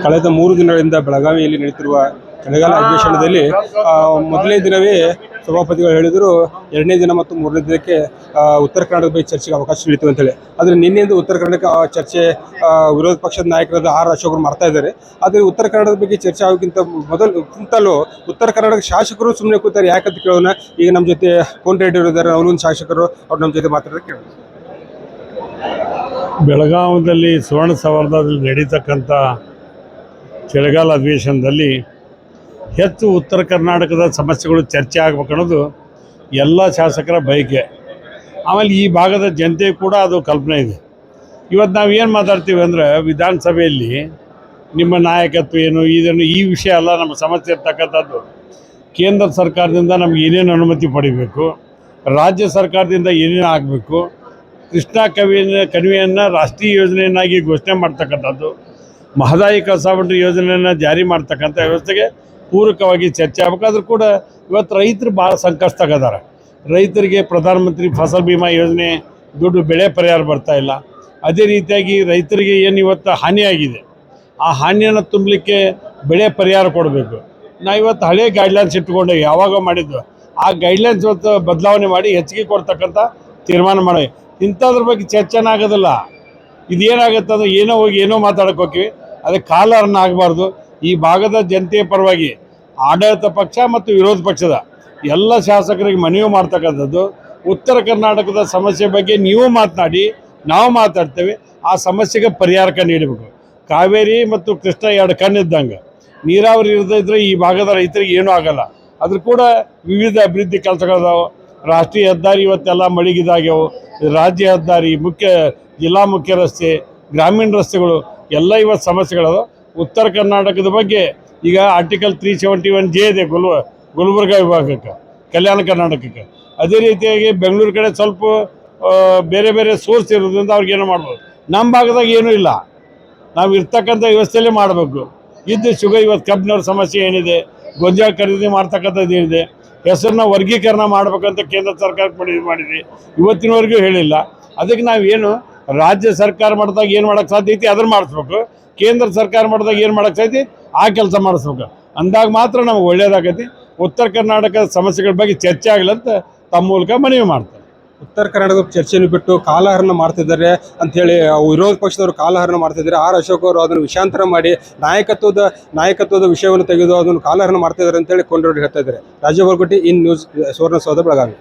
ಕಳೆದ 3 ದಿನಗಳಿಂದ ಬೆಳಗಾವಿಯಲ್ಲಿ ನಡೆಯುತ್ತಿರುವ ಚಳಿಗಾಲ ಅಧಿವೇಶನದಲ್ಲಿ ಮೊದಲನೇ ದಿನವೇ ಸಭಾಪತಿಗಳು ಹೇಳಿದರು ಎರಡನೇ ದಿನ ಮತ್ತು ಮೂರನೇ ದಿನಕ್ಕೆ ಉತ್ತರ ಕರ್ನಾಟಕದ ಬಗ್ಗೆ ಚರ್ಚೆಗೆ ಅವಕಾಶ ನೀಡಿತು ಅಂತೇಳಿ. ಆದರೆ ನಿನ್ನೆಯಿಂದ ಉತ್ತರ ಕರ್ನಾಟಕ ಚರ್ಚೆ ವಿರೋಧ ಪಕ್ಷದ ನಾಯಕರಾದ ಆರ್ ಅಶೋಕ್ ಮಾಡ್ತಾ ಇದ್ದಾರೆ. ಆದರೆ ಉತ್ತರ ಕರ್ನಾಟಕದ ಬಗ್ಗೆ ಚರ್ಚೆ ಆಗೋಕ್ಕಿಂತ ಮೊದಲು ಉತ್ತರ ಕರ್ನಾಟಕ ಶಾಸಕರು ಸುಮ್ಮನೆ ಕೂತಾರೆ ಯಾಕಂತ ಕೇಳೋಣ. ಈಗ ನಮ್ಮ ಜೊತೆ ಕೋನರೆಡ್ಡಿ ಅವರು ಇದ್ದಾರೆ, ಅವರೊಂದು ಶಾಸಕರು, ಅವ್ರು ನಮ್ಮ ಜೊತೆ ಮಾತಾಡೋದಕ್ಕೆ ಕೇಳೋಣ. ಬೆಳಗಾವಿಯಲ್ಲಿ ಸುವರ್ಣ ಸೌಧದಲ್ಲಿ ನಡೀತಕ್ಕಂಥ ಚಳಿಗಾಲ ಅಧಿವೇಶನದಲ್ಲಿ ಹೆಚ್ಚು ಉತ್ತರ ಕರ್ನಾಟಕದ ಸಮಸ್ಯೆಗಳು ಚರ್ಚೆ ಆಗಬೇಕನ್ನೋದು ಎಲ್ಲ ಶಾಸಕರ ಬಯಕೆ. ಆಮೇಲೆ ಈ ಭಾಗದ ಜನತೆ ಕೂಡ ಅದು ಕಲ್ಪನೆ ಇದೆ. ಇವತ್ತು ನಾವು ಏನು ಮಾತಾಡ್ತೀವಿ ಅಂದರೆ, ವಿಧಾನಸಭೆಯಲ್ಲಿ ನಿಮ್ಮ ನಾಯಕತ್ವ ಏನು ಇದನ್ನು ಈ ವಿಷಯ ಅಲ್ಲ. ನಮ್ಮ ಸಮಸ್ಯೆ ಇರ್ತಕ್ಕಂಥದ್ದು ಕೇಂದ್ರ ಸರ್ಕಾರದಿಂದ ನಮ್ಗೆ ಏನೇನು ಅನುಮತಿ ಪಡಿಬೇಕು, ರಾಜ್ಯ ಸರ್ಕಾರದಿಂದ ಏನೇನು ಆಗಬೇಕು, ಕೃಷ್ಣಾ ಕಣಿವೆಯನ್ನು ರಾಷ್ಟ್ರೀಯ ಯೋಜನೆಯನ್ನಾಗಿ ಘೋಷಣೆ ಮಾಡ್ತಕ್ಕಂಥದ್ದು, ಮಹದಾಯಿ ಕಳಸಾ-ಬಂಡೂರಿ ಯೋಜನೆಯನ್ನು ಜಾರಿ ಮಾಡ್ತಕ್ಕಂಥ ವ್ಯವಸ್ಥೆಗೆ ಪೂರಕವಾಗಿ ಚರ್ಚೆ ಆಗಬೇಕಾದ್ರೂ ಕೂಡ ಇವತ್ತು ರೈತರು ಭಾಳ ಸಂಕಷ್ಟದಾಗಿದ್ದಾರೆ. ರೈತರಿಗೆ ಪ್ರಧಾನಮಂತ್ರಿ ಫಸಲ್ ಬಿಮಾ ಯೋಜನೆ ದುಡ್ಡು ಬೆಳೆ ಪರಿಹಾರ ಬರ್ತಾಯಿಲ್ಲ. ಅದೇ ರೀತಿಯಾಗಿ ರೈತರಿಗೆ ಏನು ಇವತ್ತು ಹಾನಿಯಾಗಿದೆ, ಆ ಹಾನಿಯನ್ನು ತುಂಬಲಿಕ್ಕೆ ಬೆಳೆ ಪರಿಹಾರ ಕೊಡಬೇಕು. ನಾವು ಇವತ್ತು ಹಳೆ ಗೈಡ್ಲೈನ್ಸ್ ಇಟ್ಕೊಂಡು ಯಾವಾಗ ಮಾಡಿದ್ದು ಆ ಗೈಡ್ಲೈನ್ಸ್ ಇವತ್ತು ಬದಲಾವಣೆ ಮಾಡಿ ಹೆಚ್ಚಿಗೆ ಕೊಡ್ತಕ್ಕಂಥ ತೀರ್ಮಾನ ಮಾಡಿ ಇಂಥದ್ರ ಬಗ್ಗೆ ಚರ್ಚೆನ ಆಗೋದಿಲ್ಲ. ಇದೇನಾಗುತ್ತೆ ಅಂದರೆ ಏನೋ ಹೋಗಿ ಏನೋ ಮಾತಾಡೋಕೆ ಹೋಗ್ತೀವಿ, ಅದಕ್ಕೆ ಕಾಲಹರಣ ಆಗಬಾರ್ದು. ಈ ಭಾಗದ ಜನತೆಯ ಪರವಾಗಿ ಆಡಳಿತ ಪಕ್ಷ ಮತ್ತು ವಿರೋಧ ಪಕ್ಷದ ಎಲ್ಲ ಶಾಸಕರಿಗೆ ಮನವಿ ಮಾಡ್ತಕ್ಕಂಥದ್ದು, ಉತ್ತರ ಕರ್ನಾಟಕದ ಸಮಸ್ಯೆ ಬಗ್ಗೆ ನೀವು ಮಾತನಾಡಿ, ನಾವು ಮಾತಾಡ್ತೇವೆ, ಆ ಸಮಸ್ಯೆಗೆ ಪರಿಹಾರಕ ನೀಡಬೇಕು. ಕಾವೇರಿ ಮತ್ತು ಕೃಷ್ಣ ಎರಡು ಕಣ್ಣಿದ್ದಂಗೆ, ನೀರಾವರಿ ಇರದಿದ್ದರೆ ಈ ಭಾಗದ ರೈತರಿಗೆ ಏನೂ ಆಗಲ್ಲ. ಅದ್ರ ಕೂಡ ವಿವಿಧ ಅಭಿವೃದ್ಧಿ ಕೆಲಸಗಳದಾವೆ. ರಾಷ್ಟ್ರೀಯ ಹೆದ್ದಾರಿ ಇವತ್ತೆಲ್ಲ ಮಳಿಗಿದಾಗ್ಯವು, ರಾಜ್ಯ ಹೆದ್ದಾರಿ, ಜಿಲ್ಲಾ ಮುಖ್ಯ ರಸ್ತೆ, ಗ್ರಾಮೀಣ ರಸ್ತೆಗಳು ಎಲ್ಲ ಇವತ್ತು ಸಮಸ್ಯೆಗಳದು. ಉತ್ತರ ಕರ್ನಾಟಕದ ಬಗ್ಗೆ ಈಗ ಆರ್ಟಿಕಲ್ 371J ಇದೆ ಗುಲ್ಬರ್ಗ ವಿಭಾಗಕ್ಕೆ, ಕಲ್ಯಾಣ ಕರ್ನಾಟಕಕ್ಕೆ. ಅದೇ ರೀತಿಯಾಗಿ ಬೆಂಗಳೂರು ಕಡೆ ಸ್ವಲ್ಪ ಬೇರೆ ಬೇರೆ ಸೋರ್ಸ್ ಇರೋದ್ರಿಂದ ಅವ್ರಿಗೇನೋ ಮಾಡ್ಬೋದು. ನಮ್ಮ ಭಾಗದಾಗ ಏನೂ ಇಲ್ಲ, ನಾವು ಇರ್ತಕ್ಕಂಥ ವ್ಯವಸ್ಥೆಯಲ್ಲೇ ಮಾಡಬೇಕು. ಇವತ್ತು ಕಬ್ಬಿನವ್ರ ಸಮಸ್ಯೆ ಏನಿದೆ, ಗೊಂಜಾಳ ಖರೀದಿ ಮಾಡ್ತಕ್ಕಂಥದ್ದು ಏನಿದೆ, ಹೆಸರನ್ನ ವರ್ಗೀಕರಣ ಮಾಡಬೇಕಂತ ಕೇಂದ್ರ ಸರ್ಕಾರಕ್ಕೆ ಮಾಡಿದ್ವಿ, ಇವತ್ತಿನವರೆಗೂ ಹೇಳಿಲ್ಲ. ಅದಕ್ಕೆ ನಾವೇನು ರಾಜ್ಯ ಸರ್ಕಾರ ಮಾಡಿದಾಗ ಏನು ಮಾಡೋಕ್ಕೆ ಸಾಧ್ಯ ಐತಿ ಅದನ್ನು ಮಾಡಿಸ್ಬೇಕು, ಕೇಂದ್ರ ಸರ್ಕಾರ ಮಾಡಿದಾಗ ಏನು ಮಾಡೋಕ್ಕೆ ಸಾಧ್ಯ ಆ ಕೆಲಸ ಮಾಡಿಸ್ಬೇಕು. ಅಂದಾಗ ಮಾತ್ರ ನಮಗೆ ಒಳ್ಳೆಯದಾಗೈತಿ. ಉತ್ತರ ಕರ್ನಾಟಕದ ಸಮಸ್ಯೆಗಳ ಬಗ್ಗೆ ಚರ್ಚೆ ಆಗಲಂತ ತಮ್ಮ ಮೂಲಕ ಮನವಿ ಮಾಡ್ತಾರೆ. ಉತ್ತರ ಕರ್ನಾಟಕದ ಚರ್ಚೆಯನ್ನು ಬಿಟ್ಟು ಕಾಲಹರಣ ಮಾಡ್ತಿದ್ದಾರೆ ಅಂಥೇಳಿ ವಿರೋಧ ಪಕ್ಷದವರು ಕಾಲಹರಣ ಮಾಡ್ತಿದ್ದಾರೆ. ಆರ್ ಅಶೋಕ್ ಅವರು ಅದನ್ನು ವಿಷಾಂತರ ಮಾಡಿ ನಾಯಕತ್ವದ ವಿಷಯವನ್ನು ತೆಗೆದು ಅದನ್ನು ಕಾಲಹರಣ ಮಾಡ್ತಿದ್ದಾರೆ ಅಂತೇಳಿ ಕೋನರೆಡ್ಡಿ ಹೇಳ್ತಾ ಇದ್ದಾರೆ. Rajagopal ಗುಟ್ಟಿ, in news, Suvarna Soudha, Belagavi.